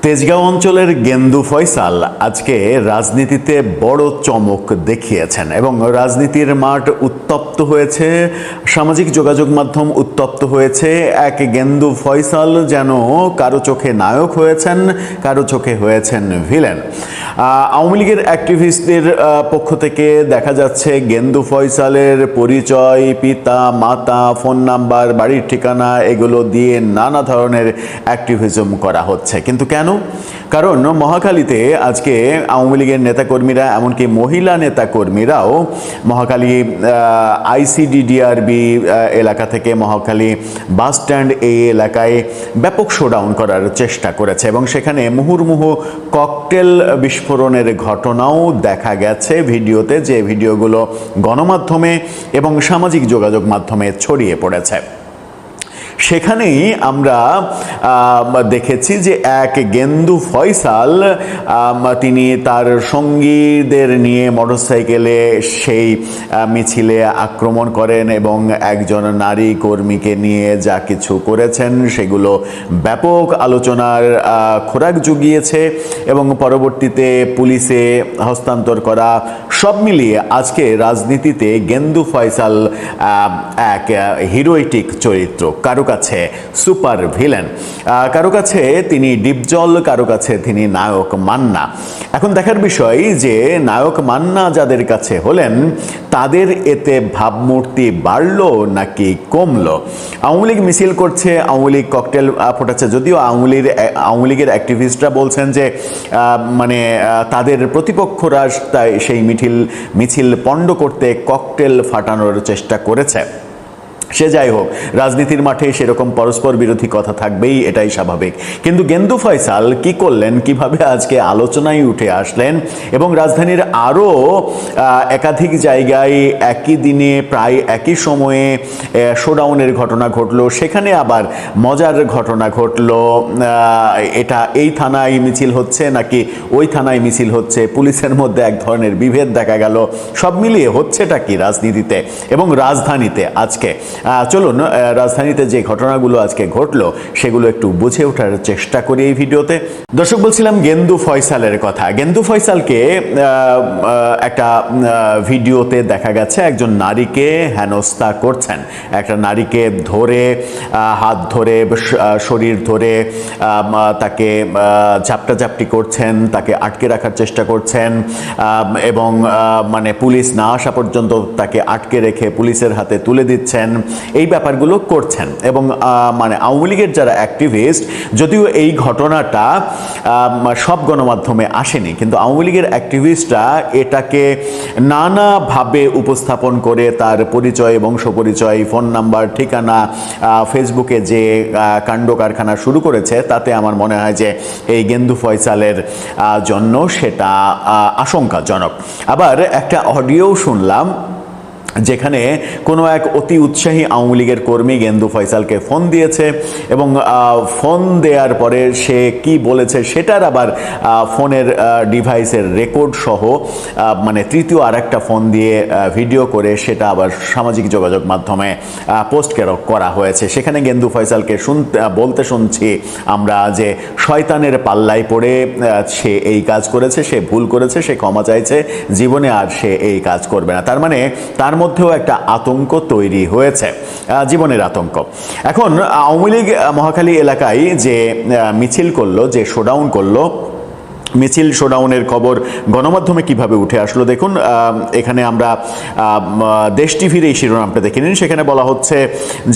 তেজগাঁও অঞ্চলের গেন্দু ফয়সাল আজকে রাজনীতিতে বড় চমক দেখিয়েছেন এবং রাজনীতির মাঠ উত্তপ্ত হয়েছে, সামাজিক যোগাযোগ মাধ্যম উত্তপ্ত হয়েছে। এক গেন্দু ফয়সাল যেন কারো চোখে নায়ক হয়েছেন, কারো চোখে হয়েছেন ভিলেন। আওয়ামী লীগের অ্যাক্টিভিস্টদের পক্ষ থেকে দেখা যাচ্ছে গেন্দু ফয়সালের পরিচয়, পিতা মাতা, ফোন নাম্বার, বাড়ির ঠিকানা এগুলো দিয়ে নানা ধরনের অ্যাক্টিভিজম করা হচ্ছে। কিন্তু কেন? কারণ মহাখালীতে আজকে আওয়ামী লীগের নেতাকর্মীরা, এমনকি মহিলা নেতাকর্মীরাও মহাখালী আইসিডিডিআরবি এলাকা থেকে মহাখালী বাস স্ট্যান্ড এই এলাকায় ব্যাপক শোডাউন করার চেষ্টা করেছে এবং সেখানে মুহুর্মুহু ককটেল বিস্ফোরণের ঘটনাও দেখা গেছে ভিডিওতে, যে ভিডিওগুলো গণমাধ্যমে এবং সামাজিক যোগাযোগ মাধ্যমে ছড়িয়ে পড়েছে। সেখানেই আমরা দেখেছি যে এক গেন্দু ফয়সাল তিনি তার সঙ্গীদের নিয়ে মোটরসাইকেলে সেই মিছিলে আক্রমণ করেন এবং একজন নারী কর্মীকে নিয়ে যা কিছু করেছেন সেগুলো ব্যাপক আলোচনার খোরাক জুগিয়েছে এবং পরবর্তীতে পুলিশে হস্তান্তর করা, সব মিলিয়ে আজকে রাজনীতিতে গেন্দু ফয়সাল এক হিরোইটিক চরিত্র। কারো কাছে সুপার ভিলেন, কারো কাছে তিনি ডিপজল, কারো কাছে তিনি নায়ক মান্না। এখন দেখার বিষয় যে নায়ক মান্না যাদের কাছে হলেন তাদের এতে ভাবমূর্তি বাড়লো নাকি কমলো? আওয়ামী লীগ মিছিল করছে, আওয়ামী লীগ ককটেল ফোটাচ্ছে, যদিও আওয়ামী লীগের অ্যাক্টিভিস্টরা বলছেন যে মানে তাদের প্রতিপক্ষরা সেই মিছিল পণ্ড করতে ককটেল ফাটানোর চেষ্টা করেছে। সে যাই হোক, রাজনীতির মাঠে সেরকম পরস্পর বিরোধী কথা থাকবেই, এটাই স্বাভাবিক। কিন্তু গেন্দু ফয়সাল কি করলেন, কিভাবে আজকে আলোচনায় উঠে আসলেন এবং রাজধানীর আরও একাধিক জায়গায় একই দিনে প্রায় একই সময়ে শোডাউনের ঘটনা ঘটলো, সেখানে আবার মজার ঘটনা ঘটলো। এটা এই থানায় মিছিল হচ্ছে নাকি ওই থানায় মিছিল হচ্ছে, পুলিশের মধ্যে এক ধরনের বিভেদ দেখা গেল। সব মিলিয়ে হচ্ছেটা কি রাজনীতিতে এবং রাজধানীতে আজকে? চলুন রাজধানীতে যে ঘটনাগুলো আজকে ঘটলো সেগুলো একটু বুঝে ওঠার চেষ্টা করি এই ভিডিওতে। দর্শক, বলছিলাম গেন্দু ফয়সালের কথা। গেন্দু ফয়সালকে একটা ভিডিওতে দেখা গেছে একজন নারীকে হেনস্থা করছেন, একটা নারীকে ধরে, হাত ধরে, শরীর ধরে তাকে ঝাপটাঝাপটি করছেন, তাকে আটকে রাখার চেষ্টা করছেন এবং মানে পুলিশ না আসা পর্যন্ত তাকে আটকে রেখে পুলিশের হাতে তুলে দিচ্ছেন। এই ব্যাপারগুলো করছেন এবং মানে আওয়ামী লীগের যারা অ্যাক্টিভিস্ট, যদিও এই ঘটনাটা সব গণমাধ্যমে আসেনি, কিন্তু আওয়ামী লীগের অ্যাক্টিভিস্টরা এটাকে নানাভাবে উপস্থাপন করে তার পরিচয়, বংশপরিচয়, ফোন নাম্বার, ঠিকানা, ফেসবুকে যে কাণ্ড কারখানা শুরু করেছে, তাতে আমার মনে হয় যে এই গেন্দু ফয়সালের জন্য সেটা আশঙ্কাজনক। আবার একটা অডিও শুনলাম যেখানে কোনো এক অতি উৎসাহী আওয়ামী লীগের কর্মী গেন্দু ফয়সালকে ফোন দিয়েছে এবং ফোন দেওয়ার পরে সে কি বলেছে সেটার আবার ফোনের ডিভাইসের রেকর্ড সহ মানে তৃতীয় আরেকটা ফোন দিয়ে ভিডিও করে সেটা আবার সামাজিক যোগাযোগ মাধ্যমে পোস্ট করা হয়েছে। সেখানে গেন্দু ফয়সালকে বলতে শুনছি আমরা যে শয়তানের পাল্লায় পড়ে সে এই কাজ করেছে, সে ভুল করেছে, সে ক্ষমা চাইছে, জীবনে আর সে এই কাজ করবে না। তার মানে তার মধ্যেও একটা আতঙ্ক তৈরি হয়েছে, জীবনের আতঙ্ক। এখন আওয়ামী লীগ মহাখালী এলাকায় যে মিছিল করলো, যে শোডাউন করলো, মিছিল শোডাউনের খবর গণমাধ্যমে কিভাবে উঠে আসলো দেখুন। এখানে আমরা দেশ টিভির এই শিরোনামটা দেখে নিন। সেখানে বলা হচ্ছে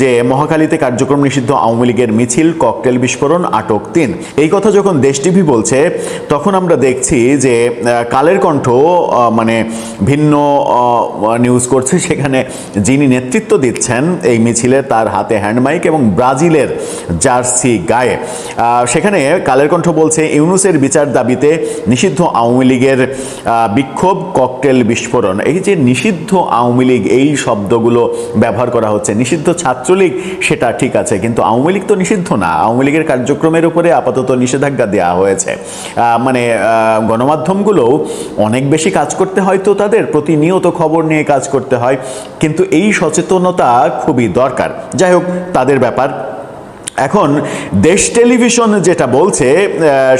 যে মহাখালীতে কার্যক্রম নিষিদ্ধ আওয়ামী লীগের মিছিল, ককটেল বিস্ফোরণ, আটক 3। এই কথা যখন দেশ টিভি বলছে তখন আমরা দেখছি যে কালের কণ্ঠ মানে ভিন্ন নিউজ করছে। সেখানে যিনি নেতৃত্ব দিচ্ছেন এই মিছিলে, তার হাতে হ্যান্ডমাইক এবং ব্রাজিলের জার্সি গায়ে। সেখানে কালের কণ্ঠ বলছে ইউনূসের বিচার দাবিতে নিষিদ্ধ আওয়ামী লীগের বিক্ষোভ, ককটেল বিস্ফোরণ। এই যে নিষিদ্ধ আওয়ামী লীগ, এই শব্দগুলো ব্যবহার করা হচ্ছে। নিষিদ্ধ ছাত্রলীগ সেটা ঠিক আছে, কিন্তু আওয়ামী লীগ তো নিষিদ্ধ না। আওয়ামী লীগের কার্যক্রমের উপরে আপাতত নিষেধাজ্ঞা দেওয়া হয়েছে। মানে গণমাধ্যমগুলো অনেক বেশি কাজ করতে হয়, তো তাদের প্রতিনিয়ত খবর নিয়ে কাজ করতে হয়, কিন্তু এই সচেতনতা খুবই দরকার। যাই হোক, তাদের ব্যাপার। এখন দেশ টেলিভিশন যেটা বলছে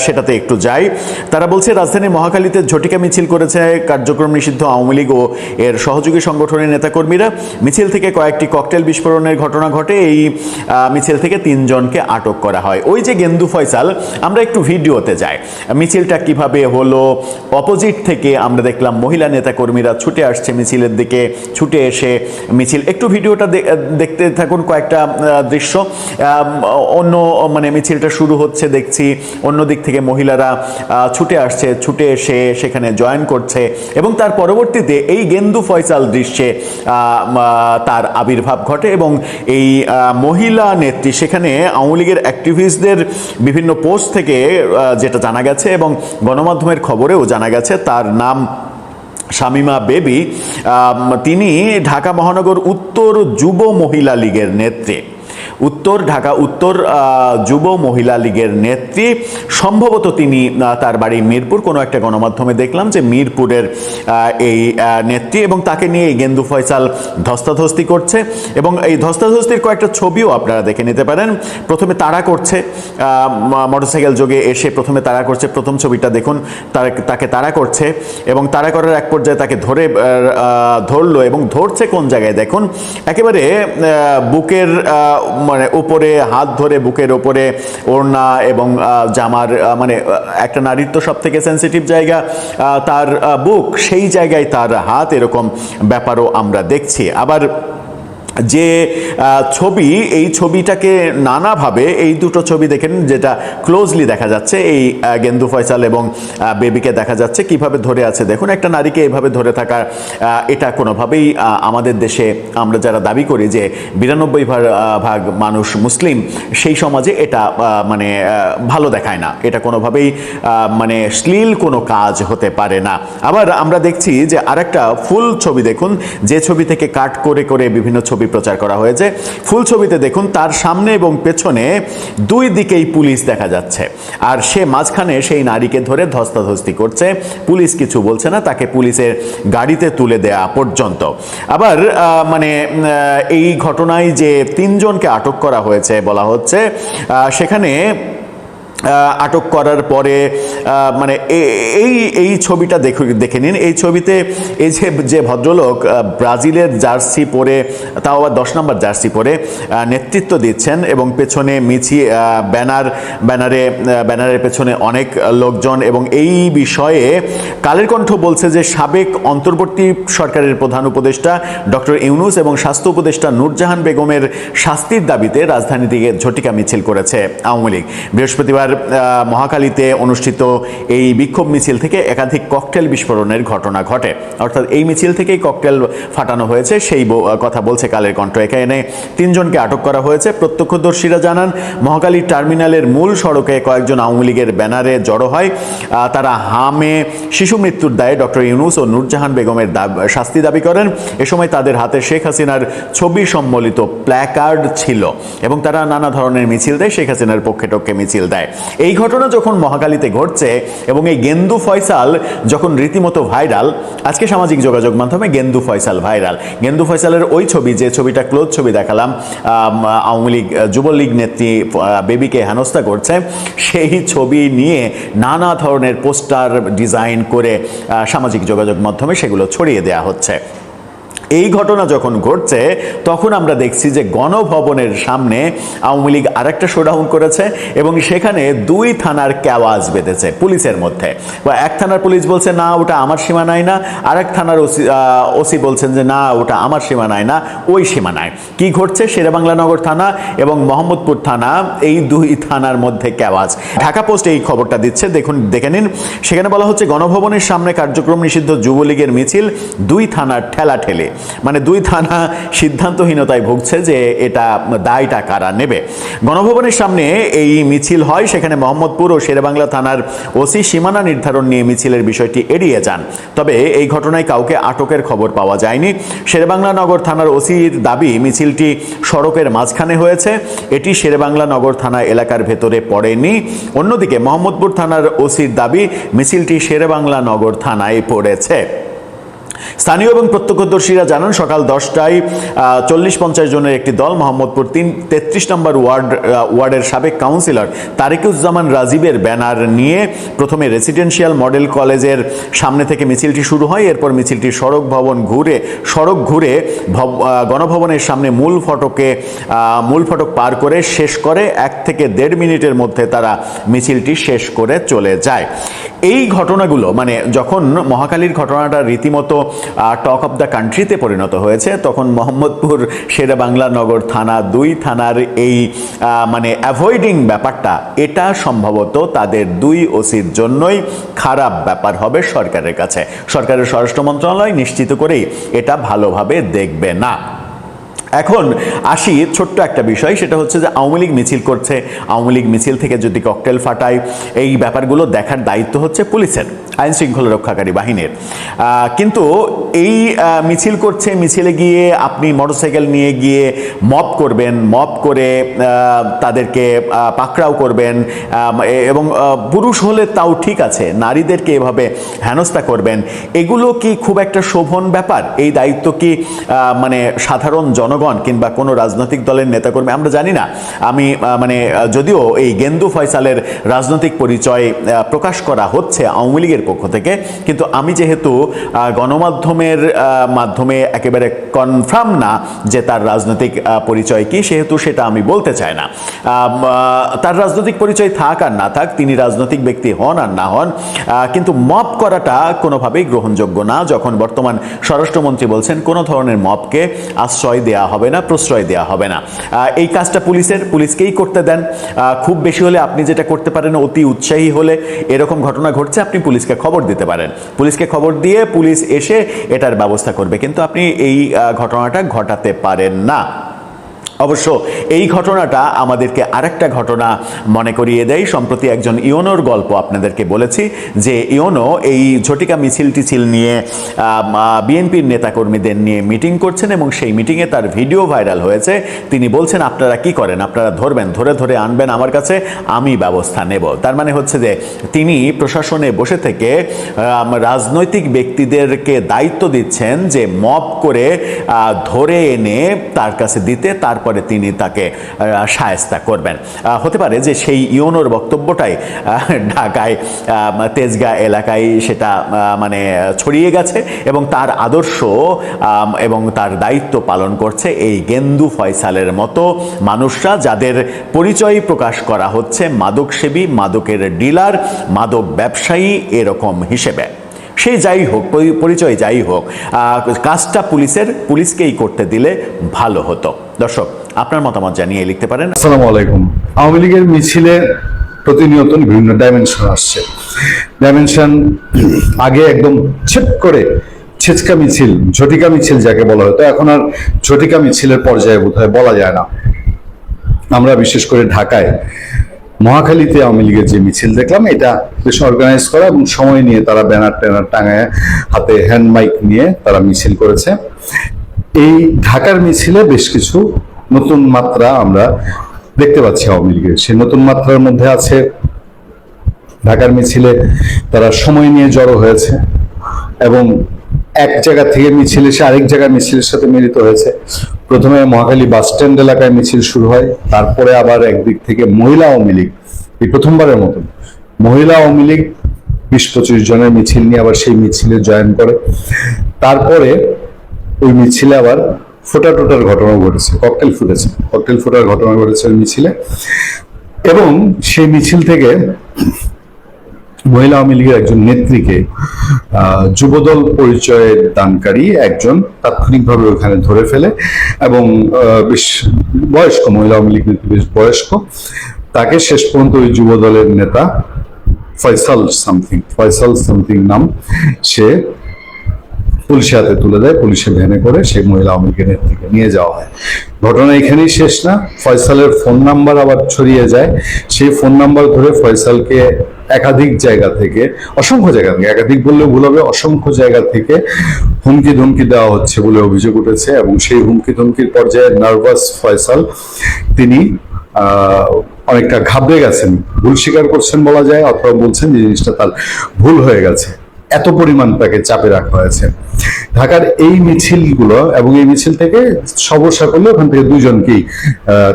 সেটাতে একটু যাই। তারা বলছে রাজধানীর মহাখালীতে ঝটিকা মিছিল করেছে কার্যক্রম নিষিদ্ধ আওয়ামী লীগ ও এর সহযোগী সংগঠনের নেতাকর্মীরা। মিছিল থেকে কয়েকটি ককটেল বিস্ফোরণের ঘটনা ঘটে। এই মিছিল থেকে 3 জনকে আটক করা হয়। ওই যে গেন্দু ফয়সাল, আমরা একটু ভিডিওতে যাই মিছিলটা কিভাবে হলো। অপোজিট থেকে আমরা দেখলাম মহিলা নেতাকর্মীরা ছুটে আসছে মিছিলের দিকে, ছুটে এসে মিছিল, একটু ভিডিওটা দেখতে থাকুন, কয়েকটা দৃশ্য। অন্য মানে মিছিলটা শুরু হচ্ছে দেখছি, অন্য দিক থেকে মহিলারা ছুটে আসছে, ছুটে এসে সেখানে জয়েন করছে এবং তার পরবর্তীতে এই গেন্দু ফয়সাল দৃশ্যে তার আবির্ভাব ঘটে এবং এই মহিলা নেত্রী সেখানে আওয়ামী লীগের অ্যাক্টিভিস্টদের বিভিন্ন পোস্ট থেকে যেটা জানা গেছে এবং গণমাধ্যমের খবরেও জানা গেছে, তার নাম শামীমা বেবি। তিনি ঢাকা মহানগর উত্তর যুব মহিলা লীগের নেত্রী, ঢাকা উত্তর যুব মহিলা লীগের নেত্রী। সম্ভবত তিনি, তার বাড়ি মিরপুর, কোনো একটা গণমাধ্যমে দেখলাম যে মিরপুরের এই নেত্রী, এবং তাকে নিয়ে এই গেন্দু ফয়সাল ধস্তাধস্তি করছে এবং এই ধস্তাধস্তির কয়েকটা ছবিও আপনারা দেখে নিতে পারেন। প্রথমে তাড়া করছে, মোটরসাইকেল যোগে এসে প্রথমে তাড়া করছে। প্রথম ছবিটা দেখুন, তাকে তাড়া করছে এবং তাড়া করার এক পর্যায়ে তাকে ধরলো এবং ধরছে কোন জায়গায় দেখুন, একেবারে বুকের মানে উপরে হাত ধরে, বুকের উপরে ওড়না এবং জামার, মানে একটা নারীর তো সব থেকে সেন্সিটিভ জায়গা তার বুক, সেই জায়গায় তার হাত, এরকম ব্যাপারও আমরা দেখছি। আবার যে ছবি, এই ছবিটাকে নানাভাবে, এই দুটো ছবি দেখেন যেটা ক্লোজলি দেখা যাচ্ছে, এই গেন্দু ফয়সাল এবং বেবিকে দেখা যাচ্ছে কিভাবে ধরে আছে। দেখুন, একটা নারীকে এভাবে ধরে থাকা, এটা কোনোভাবেই আমাদের দেশে আমরা যারা দাবি করি যে 92% মানুষ মুসলিম, সেই সমাজে এটা মানে ভালো দেখায় না, এটা কোনোভাবেই মানে শ্লীল কোনো কাজ হতে পারে না। আবার আমরা দেখছি যে আরেকটা ফুল ছবি দেখুন, যে ছবি থেকে কাট করে করে বিভিন্ন ছবি প্রচার করা হয়েছে। ফুল ছবিতে দেখুন তার সামনে এবং পেছনে দুই দিকেই পুলিশ দেখা যাচ্ছে, আর সে মাঝখানে সেই নারীকে ধরে ধস্তাধস্তি করছে। পুলিশ কিছু বলছে না, তাকে পুলিশের গাড়িতে তুলে দেয়া পর্যন্ত। আবার মানে এই ঘটনায় যে 3 জনকে আটক করা হয়েছে বলা হচ্ছে, সেখানে আটক করার পরে মানে এই ছবিটা দেখে নিন। এই ছবিতে এই যে ভদ্রলোক ব্রাজিলের জার্সি পরে, তাও আবার 10 নম্বর জার্সি পরে নেতৃত্ব দিচ্ছেন এবং পেছনে ব্যানারের পেছনে অনেক লোকজন, এবং এই বিষয়ে কালের কণ্ঠ বলছে যে সাবেক অন্তর্বর্তী সরকারের প্রধান উপদেষ্টা ডক্টর ইউনূস এবং স্বাস্থ্য উপদেষ্টা নূরজাহান বেগমের শাস্তির দাবিতে রাজধানী থেকে ঝটিকা মিছিল করেছে আওয়ামী লীগ। বৃহস্পতিবার মহাখালীতে অনুষ্ঠিত এই বিক্ষোভ মিছিল থেকে একাধিক ককটেল বিস্ফোরণের ঘটনা ঘটে, অর্থাৎ এই মিছিল থেকেই ককটেল ফাটানো হয়েছে সেই কথা বলছে কালের কণ্ঠ। এখানে 3 জনকে আটক করা হয়েছে। প্রত্যক্ষদর্শীরা জানান মহাখালী টার্মিনালের মূল সড়কে কয়েকজন আওয়ামী লীগের ব্যানারে জড়ো হয়। তারা হামে শিশু মৃত্যুর দায়ে ডক্টর ইউনূস ও নূরজাহান বেগমের শাস্তি দাবি করেন। এ সময় তাদের হাতে শেখ হাসিনার ছবি সম্বলিত প্ল্যাকার্ড ছিল এবং তারা নানা ধরনের মিছিল দেয়, শেখ হাসিনার পক্ষে টক্ষে মিছিল দেয়। এই ঘটনা যখন মহাখালীতে ঘটছে এবং এই গেন্দু ফয়সাল যখন রীতিমতো ভাইরাল, আজকে সামাজিক যোগাযোগ মাধ্যমে গেন্দু ফয়সাল ভাইরাল। গেন্দু ফয়সালের ওই ছবি, যে ছবিটা ক্লোজ ছবি দেখালাম, আওয়ামী লীগ যুবলীগ নেত্রী বেবিকে হেনস্থা করছে, সেই ছবি নিয়ে নানা ধরনের পোস্টার ডিজাইন করে সামাজিক যোগাযোগ মাধ্যমে সেগুলো ছড়িয়ে দেওয়া হচ্ছে। এই ঘটনা যখন ঘটছে তখন আমরা দেখছি যে গণভবনের সামনে আওয়ামী লীগ আরেকটা শোডাউন করেছে এবং সেখানে 2 থানার ক্যাওয়াজ বেঁধেছে পুলিশের মধ্যে। এক থানার পুলিশ বলছে না ওটা আমার সীমানায় না, আরেক থানার ওসি বলছেন যে না ওটা আমার সীমানায় না, ওই সীমানায়। কি ঘটছে? শেরেবাংলা নগর থানা এবং মোহাম্মদপুর থানা, এই 2 থানার মধ্যে ক্যাওয়াজ। ঢাকা পোস্ট এই খবরটা দিচ্ছে, দেখে নিন। সেখানে বলা হচ্ছে গণভবনের সামনে কার্যক্রম নিষিদ্ধ যুবলীগের মিছিল, 2 থানার ঠেলাঠেলি। মানে 2 থানা সিদ্ধান্তহীনতায় ভুগছে যে এটা দায়টা কারা নেবে। গণভবনের সামনে এই মিছিল হয়, সেখানে মোহাম্মদপুর ও শেরেবাংলা থানার ওসি সীমানা নির্ধারণ নিয়ে মিছিলের বিষয়টি এড়িয়ে যান। তবে এই ঘটনায় কাউকে আটকের খবর পাওয়া যায়নি। শেরেবাংলা নগর থানার ওসির দাবি মিছিলটি সড়কের মাঝখানে হয়েছে, এটি শেরেবাংলা নগর থানা এলাকার ভেতরে পড়েনি। অন্যদিকে মোহাম্মদপুর থানার ওসির দাবি মিছিলটি শেরেবাংলা নগর থানায় পড়েছে। স্থানীয় এবং প্রত্যক্ষদর্শীরা জানান সকাল 10টায় 40-50 জনের একটি দল মোহাম্মদপুর 33 নম্বর ওয়ার্ডের সাবেক কাউন্সিলর তারিকুজ্জামান রাজীবের ব্যানার নিয়ে প্রথমে রেসিডেন্সিয়াল মডেল কলেজের সামনে থেকে মিছিলটি শুরু হয়। এরপর মিছিলটি সড়ক ঘুরে গণভবনের সামনে মূল ফটক পার করে শেষ করে 1 থেকে 1.5 মিনিটের মধ্যে তারা মিছিলটি শেষ করে চলে যায়। এই ঘটনাগুলো মানে যখন মহাখালীর ঘটনাটা রীতিমতো টক অফ দ্য কান্ট্রিতে পরিণত হয়েছে, তখন মোহাম্মদপুর শেরেবাংলা নগর থানা 2 থানার এই মানে অ্যাভয়েডিং ব্যাপারটা, এটা সম্ভবত তাদের 2 ওসির জন্যই খারাপ ব্যাপার হবে সরকারের কাছে। সরকারের স্বরাষ্ট্র মন্ত্রণালয় নিশ্চিত করেই এটা ভালোভাবে দেখবে না। এখন আসি ছোট্ট একটা বিষয়, সেটা হচ্ছে যে আওয়ামী লীগ মিছিল করছে, আওয়ামী লীগ মিছিল থেকে যদি ককটেল ফাটায়, এই ব্যাপারগুলো দেখার দায়িত্ব হচ্ছে পুলিশের, আইন শৃঙ্খলা রক্ষাকারী বাহিনীর। কিন্তু এই মিছিল করছে, মিছিলে গিয়ে আপনি মোটরসাইকেল নিয়ে গিয়ে মব করবেন, মব করে তাদেরকে পাকড়াও করবেন, এবং পুরুষ হলে তাও ঠিক আছে, নারীদেরকে এভাবে হেনস্থা করবেন, এগুলো কি খুব একটা শোভন ব্যাপার? এই দায়িত্ব কি মানে সাধারণ জনগণ কিংবা কোনো রাজনৈতিক দলের নেতাকর্মী, আমরা জানি না। আমি মানে যদিও এই গেন্দু ফয়সালের রাজনৈতিক পরিচয় প্রকাশ করা হচ্ছে আওয়ামী লীগের পক্ষ থেকে, কিন্তু আমি যেহেতু গণমাধ্যমের মাধ্যমে একেবারে কনফার্ম না যে তার রাজনৈতিক পরিচয় কি, সেহেতু সেটা আমি বলতে চাই না। তার রাজনৈতিক পরিচয় থাক আর না থাক, তিনি রাজনৈতিক ব্যক্তি হন আর না হন, কিন্তু মব করাটা কোনোভাবেই গ্রহণযোগ্য না, যখন বর্তমান স্বরাষ্ট্রমন্ত্রী বলছেন কোনো ধরনের মবকে আশ্রয় দেওয়া হবে না, প্রশ্রয় দেওয়া হবে না। এই কাজটা পুলিশকেই করতে দেন। খুব বেশি হলে আপনি যেটা করতে পারেন, অতি উৎসাহী হলে এরকম ঘটনা ঘটছে, আপনি পুলিশকে খবর দিতে পারেন, পুলিশকে খবর দিয়ে পুলিশ এসে এটার ব্যবস্থা করবে, কিন্তু আপনি এই ঘটনাটা ঘটাতে পারেন না। অবশ্য এই ঘটনাটা আমাদেরকে আরেকটা ঘটনা মনে করিয়ে দেয়। সম্প্রতি একজন ইওনোর গল্প আপনাদেরকে বলেছি, যে ইওনো এই ঝটিকা মিছিল নিয়ে বিএনপির নেতাকর্মীদের নিয়ে মিটিং করছেন, এবং সেই মিটিংয়ে তার ভিডিও ভাইরাল হয়েছে। তিনি বলছেন, আপনারা কি করেন, আপনারা ধরবেন, ধরে আনবেন আমার কাছে, আমি ব্যবস্থা নেব। তার মানে হচ্ছে যে তিনি প্রশাসনে বসে থেকে রাজনৈতিক ব্যক্তিদেরকে দায়িত্ব দিচ্ছেন যে মব করে ধরে এনে তার কাছে দিতে, তারপরে তিনি তাকে শায়েস্তা করবেন। হতে পারে যে সেই ইওনোর বক্তব্যটাই ঢাকায় তেজগাঁ এলাকায় সেটা মানে ছড়িয়ে গেছে, এবং তার আদর্শ এবং তার দায়িত্ব পালন করছে এই গেন্দু ফয়সালের মতো মানুষরা, যাদের পরিচয় প্রকাশ করা হচ্ছে মাদকসেবী, মাদকের ডিলার, মাদক ব্যবসায়ী এরকম হিসেবে। সেই যাই হোক, পরিচয় যাই হোক, কাজটা পুলিশকেই করতে দিলে ভালো হতো। দর্শক, আপনার মতামত জানিয়ে লিখতে পারেন। আসসালামু আলাইকুম। আওয়ামী লীগের মিছিলে প্রতিনিয়ত বিভিন্ন ডাইমেনশন আসছে। ডাইমেনশন আগে একদম ছেপ করে ছেচকা মিছিল, ঝটিকা মিছিল যাকে বলা হতো, এখন আর ঝটিকা মিছিলের পর্যায়ে বোধহয় বলা যায় না। আমরা বিশেষ করে ঢাকায় মহাখালীতে আওয়ামী লীগের যে মিছিল দেখলাম, এটা বেশ অর্গানাইজ করা এবং সময় নিয়ে তারা ব্যানার ট্যানার টাঙায়, হাতে হ্যান্ড মাইক নিয়ে তারা মিছিল করেছে। এই ঢাকার মিছিলে বেশ কিছু নতুন মাত্রা আমরা দেখতে পাচ্ছি আওয়ামী লীগের। সেই নতুন মাত্রার মধ্যে আছে ঢাকার মিছিলে তারা সময় নিয়ে জড়ো হয়েছে, এবং এক জায়গা থেকে মিছিল এসে আরেক জায়গায় মিছিলের সাথে মিলিত হয়েছে। প্রথমে মহাখালী বাস স্ট্যান্ড এলাকায় মিছিল শুরু হয়, তারপরে আবার একদিক থেকে মহিলা আওয়ামী লীগ, এই প্রথমবারের মতো মহিলা আওয়ামী লীগ 20-25 জনের মিছিল নিয়ে আবার সেই মিছিলে জয়েন করে। তারপরে ওই মিছিলে আবার টোটার ঘটনা ঘটেছে, ককটেল ফোটার ঘটনা ঘটেছে ওই মিছিলে, এবং সেই মিছিল থেকে মহিলা আওয়ামী লীগের একজন নেত্রীকে যুবদল পরিচয়ের দানকারী একজন তাৎক্ষণিকভাবে ওখানে ধরে ফেলে, এবং বেশ বয়স্ক মহিলা আওয়ামী লীগ নেত্রী, বেশ বয়স্ক, তাকে শেষ পর্যন্ত ওই যুবদলের নেতা ফয়সাল সামথিং নাম, সে পুলিশের হাতে তুলে দেয়। পুলিশে ভ্যানে করে সেই মহিলা আওয়ামী লীগের নেত্রীকে নিয়ে যাওয়া হয়। ঘটনা এখানেই শেষ না, ফয়সালের ফোন নাম্বার আবার ছড়িয়ে যায়। সেই ফোন নাম্বার ধরে ফয়সালকে একাধিক জায়গা থেকে, অসংখ্য জায়গা থেকে, একাধিক বললেও ভুল হবে, অসংখ্য জায়গা থেকে হুমকি ধমকি দেওয়া হচ্ছে বলে অভিযোগ উঠেছে, এবং সেই হুমকি ধমকির পর্যায়ে নার্ভাস ফয়সাল, তিনি অনেকটা ঘাবড়ে গেছেন, ভুল স্বীকার করছেন বলা যায়, অথবা বলছেন যে জিনিসটা তার ভুল হয়ে গেছে। এত পরিমাণ তাকে চাপে রাখা হয়েছে। ঢাকার এই মিছিলগুলো এবং এই মিছিল থেকে সবরসা করলে ওখান থেকে দুজনকেই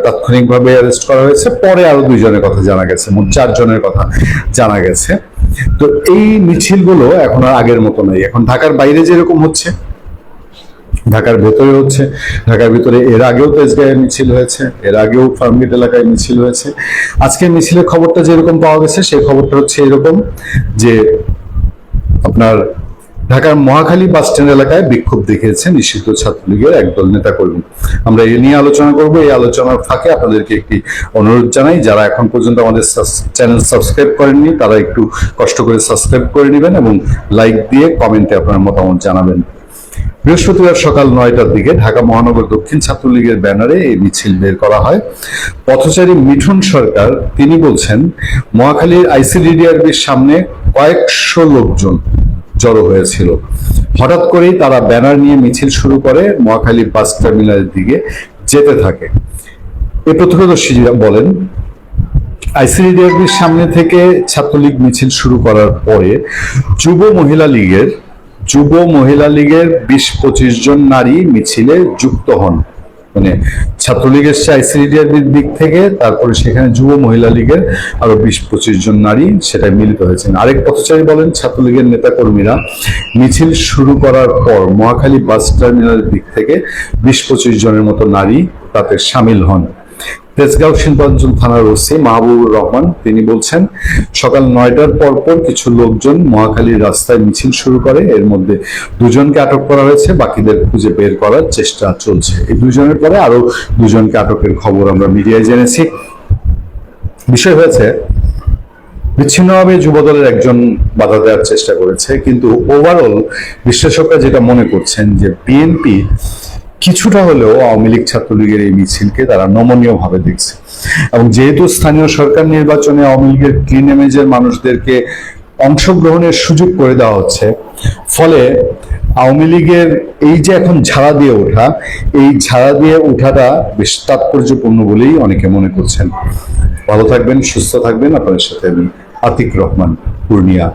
তাৎক্ষণিকভাবে অ্যারেস্ট করা হয়েছে, পরে আরো দুইজনের কথা জানা গেছে, মোট 4 জনের কথা জানা গেছে। তো এই মিছিলগুলো এখন আর আগের মতো নেই। এখন ঢাকার বাইরে যেরকম হচ্ছে ঢাকার ভেতরে হচ্ছে। ঢাকার ভিতরে এর আগেও তেজগাঁয়ে মিছিল হয়েছে, এর আগেও ফার্মগেট এলাকায় মিছিল হয়েছে। আজকে মিছিলের খবরটা যেরকম পাওয়া গেছে সেই খবরটা হচ্ছে এরকম যে আপনার ঢাকার মহাখালী বাস স্ট্যান্ড এলাকায় বিক্ষোভ দেখিয়েছে নিষিদ্ধ ছাত্রলীগের একদল নেতাকর্মী। আমরা এ নিয়ে আলোচনা করব। এই আলোচনার ফাঁকে আপনাদেরকে একটি অনুরোধ জানাই, যারা এখন পর্যন্ত আমাদের চ্যানেল সাবস্ক্রাইব করেননি তারা একটু কষ্ট করে সাবস্ক্রাইব করে নেবেন এবং লাইক দিয়ে কমেন্টে আপনার মতামত জানাবেন। বৃহস্পতিবার সকাল 9টার দিকে ঢাকা মহানগর দক্ষিণ ছাত্রলীগের ব্যানারে এই মিছিল বের করা হয়। পথচারী মিঠুন সরকার তিনি বলছেন, মহাখালীর আইসিডিডিআরবির সামনে কয়েকশো লোকজন জড়ো হয়েছিল। হঠাৎ করেই তারা ব্যানার নিয়ে মিছিল শুরু করে মহাখালী বাস টার্মিনালের দিকে যেতে থাকে। এই প্রত্যক্ষদর্শী বলেন, আইসিডিডিআরবির সামনে থেকে ছাত্রলীগ মিছিল শুরু করার পরে যুব মহিলা লীগের 20-25 জন নারী মিছিলে যুক্ত হন। মানে ছাত্রলীগের আইসিডিডিআরবির দিক থেকে, তারপরে সেখানে যুব মহিলা লীগের আরো 20-25 জন নারী সেটা মিলিত হয়েছেন। আরেক পথচারী বলেন, ছাত্রলীগের নেতা কর্মীরা মিছিল শুরু করার পর মহাখালী বাস টার্মিনালের দিক থেকে 20-25 জনের মতো নারী তাতে সামিল হন। তেজগাঁও শিল্পাঞ্চল থানার ওসি মাহবুবুর রহমান তিনি বলছেন, সকাল 9টার পরপর কিছু লোকজন মহাখালীর রাস্তায় মিছিল শুরু করে। এর মধ্যে 2 জনকে আটক করা হয়েছে, বাকিদের খুঁজে বের করার চেষ্টা চলছে। এই 2 জনের পরে আরো 2 জনকে আটকের খবর আমরা মিডিয়ায় জেনেছি। বিষয় হয়েছে, বিচ্ছিন্নভাবে যুবদলের একজন বাধা দেওয়ার চেষ্টা করেছে, কিন্তু ওভারঅল বিশ্লেষকরা যেটা মনে করছেন যে বিএনপি কিছুটা হলেও আওয়ামী লীগ ছাত্রলীগের এই মিছিলকে তারা নমনীয় ভাবে দেখছে। এবং যেহেতু স্থানীয় সরকার নির্বাচনে আওয়ামী লীগের ক্লিন ইমেজের মানুষদেরকে অংশগ্রহণের সুযোগ করে দেওয়া হচ্ছে, ফলে আওয়ামী লীগের এই যে এখন ঝাড়া দিয়ে ওঠা, এই ঝাড়া দিয়ে ওঠাটা বেশ তাৎপর্যপূর্ণ বলেই অনেকে মনে করছেন। ভালো থাকবেন, সুস্থ থাকবেন। আপনাদের সাথে আমি আতিক রহমান, পূর্ণিয়া।